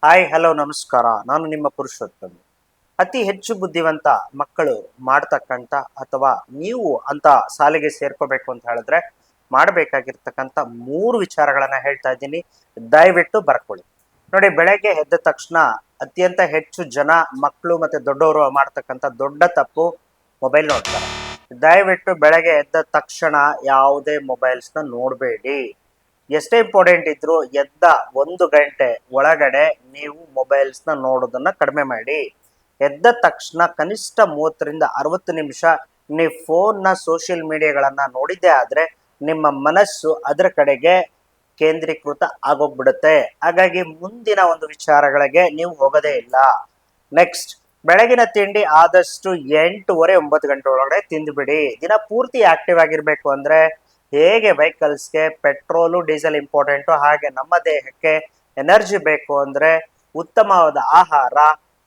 Hi hello ನಮಸ್ಕಾರ. ನಾನು ನಿಮ್ಮ ಪುರುಷೋತ್ತಮ. ಅತಿ ಹೆಚ್ಚು ಬುದ್ಧಿವಂತ ಮಕ್ಕಳು ಮಾಡ್ತಕ್ಕಂಥ ಅಥವಾ ನೀವು ಅಂತ ಸಾಲಿಗೆ ಸೇರ್ಕೋಬೇಕು ಅಂತ ಹೇಳಿದ್ರೆ ಮಾಡಬೇಕಾಗಿರ್ತಕ್ಕಂಥ 3 ವಿಚಾರಗಳನ್ನ ಹೇಳ್ತಾ ಇದ್ದೀನಿ. ದಯವಿಟ್ಟು ಬರ್ಕೊಳ್ಳಿ. ನೋಡಿ, ಬೆಳಗ್ಗೆ ಎದ್ದ ತಕ್ಷಣ ಅತ್ಯಂತ ಹೆಚ್ಚು ಜನ ಮಕ್ಕಳು ಮತ್ತೆ ದೊಡ್ಡವರು ಮಾಡ್ತಕ್ಕಂಥ ದೊಡ್ಡ ತಪ್ಪು ಮೊಬೈಲ್ ನೋಡ್ತಾರೆ. ದಯವಿಟ್ಟು ಬೆಳಗ್ಗೆ ಎದ್ದ ತಕ್ಷಣ ಯಾವುದೇ ಮೊಬೈಲ್ಸ್ನ ನೋಡಬೇಡಿ. ಎಷ್ಟೇ ಇಂಪಾರ್ಟೆಂಟ್ ಇದ್ರು ಎದ್ದ 1 ಗಂಟೆ ಒಳಗಡೆ ನೀವು ಮೊಬೈಲ್ಸ್ನ ನೋಡೋದನ್ನ ಕಡಿಮೆ ಮಾಡಿ. ಎದ್ದ ತಕ್ಷಣ ಕನಿಷ್ಠ 30 ರಿಂದ 60 ನಿಮಿಷ ನೀವು ಫೋನ್ನ ಸೋಷಿಯಲ್ ಮೀಡಿಯಾಗಳನ್ನ ನೋಡಿದ್ದೇ ಆದ್ರೆ ನಿಮ್ಮ ಮನಸ್ಸು ಅದರ ಕಡೆಗೆ ಕೇಂದ್ರೀಕೃತ ಆಗೋಗ್ಬಿಡುತ್ತೆ. ಹಾಗಾಗಿ ಮುಂದಿನ ಒಂದು ವಿಚಾರಗಳಿಗೆ ನೀವು ಹೋಗೋದೇ ಇಲ್ಲ. ನೆಕ್ಸ್ಟ್, ಬೆಳಗಿನ ತಿಂಡಿ ಆದಷ್ಟು 8:30-9 ಗಂಟೆ ಒಳಗಡೆ ತಿಂದುಬಿಡಿ. ದಿನ ಪೂರ್ತಿ ಆಕ್ಟಿವ್ ಆಗಿರ್ಬೇಕು ಅಂದ್ರೆ ಹೇಗೆ ವೆಹಿಕಲ್ಸ್ಗೆ ಪೆಟ್ರೋಲು ಡೀಸೆಲ್ ಇಂಪಾರ್ಟೆಂಟು, ಹಾಗೆ ನಮ್ಮ ದೇಹಕ್ಕೆ ಎನರ್ಜಿ ಬೇಕು ಅಂದ್ರೆ ಉತ್ತಮವಾದ ಆಹಾರ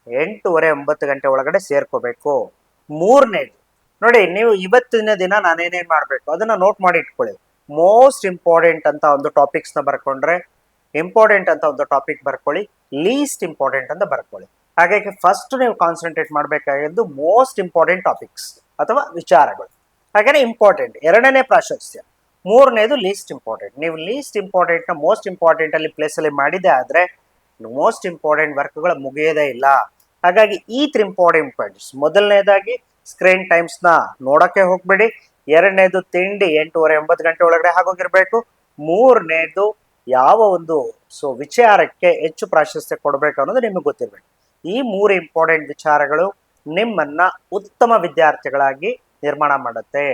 8:30-9 ಗಂಟೆ ಒಳಗಡೆ ಸೇರ್ಕೋಬೇಕು. ಮೂರನೇದು, ನೋಡಿ, ನೀವು ಇವತ್ತಿನ ದಿನ ನಾನೇನೇನ್ ಮಾಡ್ಬೇಕು ಅದನ್ನ ನೋಟ್ ಮಾಡಿ ಇಟ್ಕೊಳ್ಳಿ. ಮೋಸ್ಟ್ ಇಂಪಾರ್ಟೆಂಟ್ ಅಂತ ಒಂದು ಟಾಪಿಕ್ಸ್ನ ಬರ್ಕೊಂಡ್ರೆ ಇಂಪಾರ್ಟೆಂಟ್ ಅಂತ ಒಂದು ಟಾಪಿಕ್ ಬರ್ಕೊಳ್ಳಿ, ಲೀಸ್ಟ್ ಇಂಪಾರ್ಟೆಂಟ್ ಅಂತ ಬರ್ಕೊಳ್ಳಿ. ಹಾಗಾಗಿ ಫಸ್ಟ್ ನೀವು ಕಾನ್ಸಂಟ್ರೇಟ್ ಮಾಡಬೇಕಾಗಿದ್ದು ಮೋಸ್ಟ್ ಇಂಪಾರ್ಟೆಂಟ್ ಟಾಪಿಕ್ಸ್ ಅಥವಾ ವಿಚಾರಗಳು. ಹಾಗೇನೆ ಇಂಪಾರ್ಟೆಂಟ್ ಎರಡನೇ ಪ್ರಾಶಸ್ತ್ಯ, ಮೂರನೇದು ಲೀಸ್ಟ್ ಇಂಪಾರ್ಟೆಂಟ್. ನೀವು ಲೀಸ್ಟ್ ಇಂಪಾರ್ಟೆಂಟ್ ನ ಮೋಸ್ಟ್ ಇಂಪಾರ್ಟೆಂಟ್ ಅಲ್ಲಿ ಪ್ಲೇಸ್ ಅಲ್ಲಿ ಮಾಡಿದೆ ಆದ್ರೆ ಮೋಸ್ಟ್ ಇಂಪಾರ್ಟೆಂಟ್ ವರ್ಕ್ಗಳು ಮುಗಿಯೋದೇ ಇಲ್ಲ. ಹಾಗಾಗಿ ಈ 3 ಇಂಪಾರ್ಟೆಂಟ್ ಪಾಯಿಂಟ್ಸ್: ಮೊದಲನೇದಾಗಿ ಸ್ಕ್ರೀನ್ ಟೈಮ್ಸ್ ನ ನೋಡಕ್ಕೆ ಹೋಗ್ಬೇಡಿ. ಎರಡನೇದು ತಿಂಡಿ 8:30-9 ಗಂಟೆ ಒಳಗಡೆ ಆಗೋಗಿರ್ಬೇಕು. ಮೂರನೇದು ಯಾವ ಒಂದು ವಿಚಾರಕ್ಕೆ ಹೆಚ್ಚು ಪ್ರಾಶಸ್ತ್ಯ ಕೊಡಬೇಕು ಅನ್ನೋದು ನಿಮಗೆ ಗೊತ್ತಿರ್ಬೇಕು. ಈ 3 ಇಂಪಾರ್ಟೆಂಟ್ ವಿಚಾರಗಳು ನಿಮ್ಮನ್ನ ಉತ್ತಮ ವಿದ್ಯಾರ್ಥಿಗಳಾಗಿ ನಿರ್ಮಾಣ ಮಾಡುತ್ತೆ.